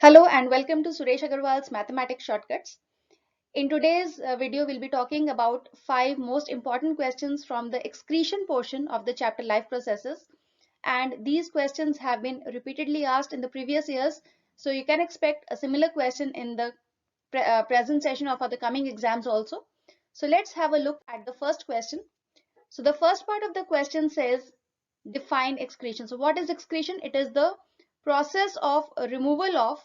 Hello and welcome to Suresh Agarwal's Mathematics Shortcuts. In today's video, we'll be talking about 5 most important questions from the excretion portion of the chapter Life Processes. And these questions have been repeatedly asked in the previous years. So you can expect a similar question in the present session or for the coming exams also. So let's have a look at the first question. So the first part of the question says define excretion. So what is excretion? It is the process of removal of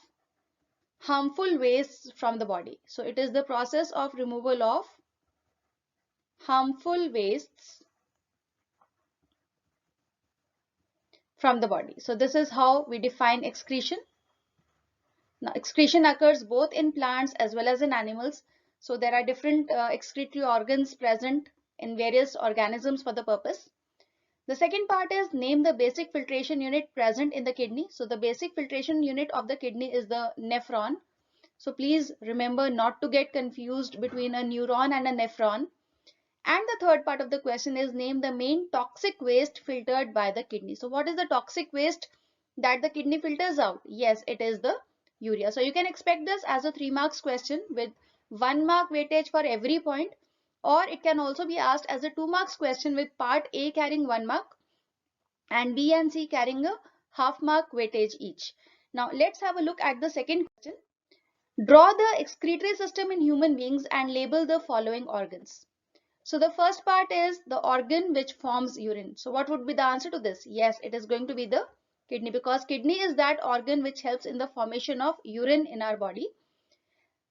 harmful wastes from the body. So it is the process of removal of harmful wastes from the body. So this is how we define excretion. Now excretion occurs both in plants as well as in animals. So there are different excretory organs present in various organisms for the purpose. The second part is name the basic filtration unit present in the kidney. So the basic filtration unit of the kidney is the nephron. So please remember not to get confused between a neuron and a nephron. And the third part of the question is name the main toxic waste filtered by the kidney. So what is the toxic waste that the kidney filters out? Yes, it is the urea. So you can expect this as a 3 marks question with 1 mark weightage for every point, or it can also be asked as a 2 marks question with part A carrying 1 mark and B and C carrying a half mark weightage each. Now let's have a look at the second question. Draw the excretory system in human beings and label the following organs. So the first part is the organ which forms urine. So what would be the answer to this? Yes, it is going to be the kidney, because kidney is that organ which helps in the formation of urine in our body.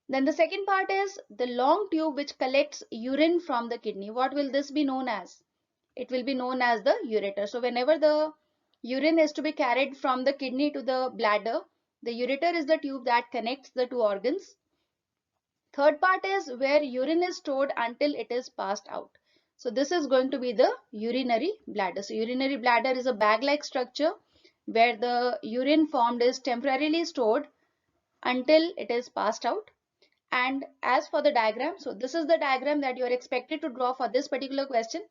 Then the second part is the long tube which collects urine from the kidney. What will this be known as? It will be known as the ureter. So whenever the urine is to be carried from the kidney to the bladder, the ureter is the tube that connects the two organs. Third part is where urine is stored until it is passed out. So this is going to be the urinary bladder. So urinary bladder is a bag-like structure where the urine formed is temporarily stored until it is passed out. And as for the diagram, so this is the diagram that you are expected to draw for this particular question.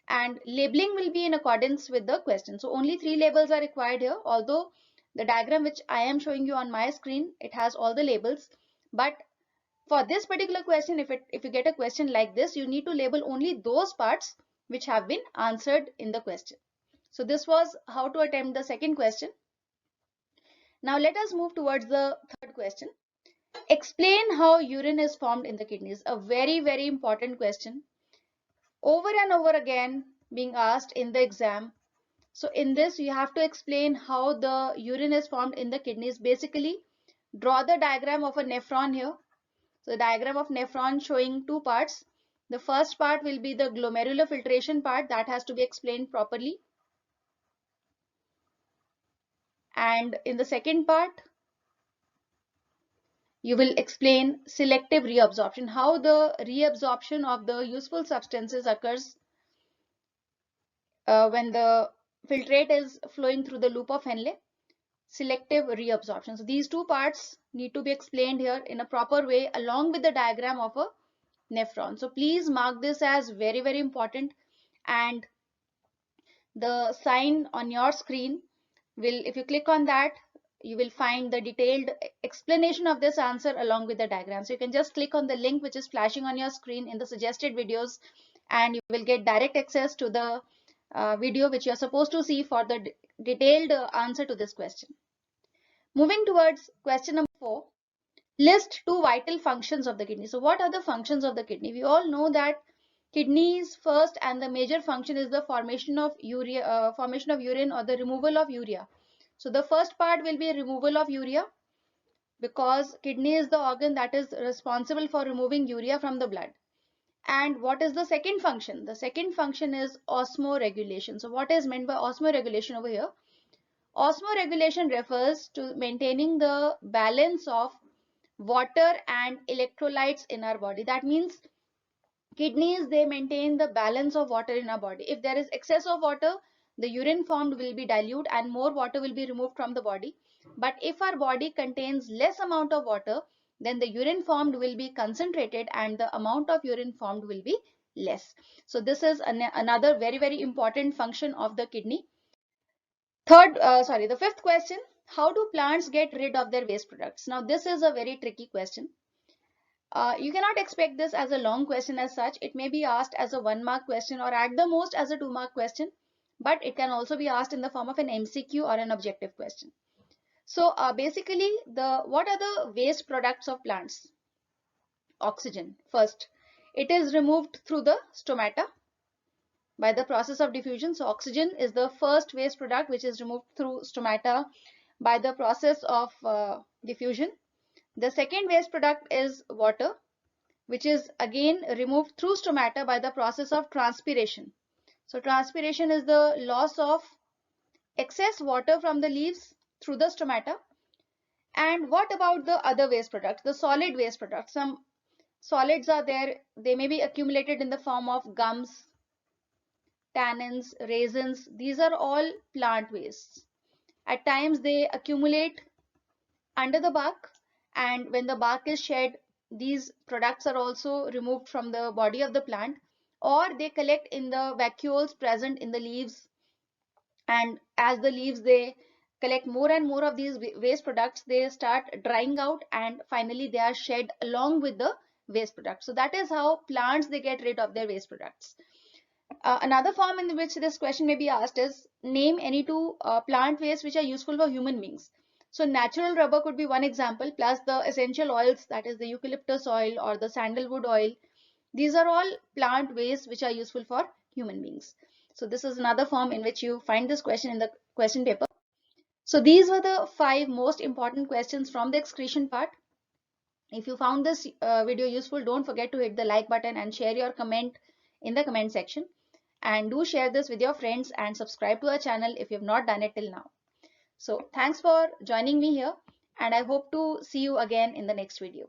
And labeling will be in accordance with the question. So only 3 labels are required here, although the diagram which I am showing you on my screen, it has all the labels. But for this particular question, if you get a question like this, you need to label only those parts which have been answered in the question. So this was how to attempt the second question. Now let us move towards the third question. Explain how urine is formed in the kidneys. A very, very important question. Over and over again being asked in the exam. So in this, you have to explain how the urine is formed in the kidneys. Basically, draw the diagram of a nephron here. So the diagram of nephron showing 2 parts. The first part will be the glomerular filtration part that has to be explained properly. And in the second part, you will explain selective reabsorption, how the reabsorption of the useful substances occurs when the filtrate is flowing through the loop of Henle. Selective reabsorption. So these 2 parts need to be explained here in a proper way along with the diagram of a nephron. So please mark this as very, very important, and the sign on your screen will, if you click on that, you will find the detailed explanation of this answer along with the diagram. So you can just click on the link which is flashing on your screen in the suggested videos, and you will get direct access to the video which you are supposed to see for the detailed answer to this question. Moving towards question number 4. List 2 vital functions of the kidney. So what are the functions of the kidney? We all know that kidneys first and the major function is the formation of urine or the removal of urea. So the first part will be removal of urea, because kidney is the organ that is responsible for removing urea from the blood. And what is the second function? The second function is osmoregulation. So what is meant by osmoregulation over here? Osmoregulation refers to maintaining the balance of water and electrolytes in our body. That means kidneys, they maintain the balance of water in our body. If there is excess of water, the urine formed will be dilute and more water will be removed from the body. But if our body contains less amount of water, then the urine formed will be concentrated and the amount of urine formed will be less. So this is another very, very important function of the kidney. The fifth question. How do plants get rid of their waste products? Now, this is a very tricky question. You cannot expect this as a long question as such. It may be asked as a 1-mark question or at the most as a 2-mark question, but it can also be asked in the form of an MCQ or an objective question. So basically, what are the waste products of plants? Oxygen. First, it is removed through the stomata by the process of diffusion. So oxygen is the first waste product which is removed through stomata by the process of diffusion. The second waste product is water, which is again removed through stomata by the process of transpiration. So transpiration is the loss of excess water from the leaves through the stomata. And what about the other waste products, the solid waste products? Some solids are there. They may be accumulated in the form of gums, tannins, resins. These are all plant wastes. At times they accumulate under the bark, and when the bark is shed, these products are also removed from the body of the plant, or they collect in the vacuoles present in the leaves, and as the leaves they collect more and more of these waste products, they start drying out and finally they are shed along with the waste products. So that is how plants they get rid of their waste products. Another form in which this question may be asked is name any two plant waste which are useful for human beings. So natural rubber could be one example, plus the essential oils, that is the eucalyptus oil or the sandalwood oil. These are all plant waste which are useful for human beings. So this is another form in which you find this question in the question paper. So these were the 5 most important questions from the excretion part. If you found this video useful, don't forget to hit the like button and share your comment in the comment section. And do share this with your friends and subscribe to our channel if you have not done it till now. So thanks for joining me here, and I hope to see you again in the next video.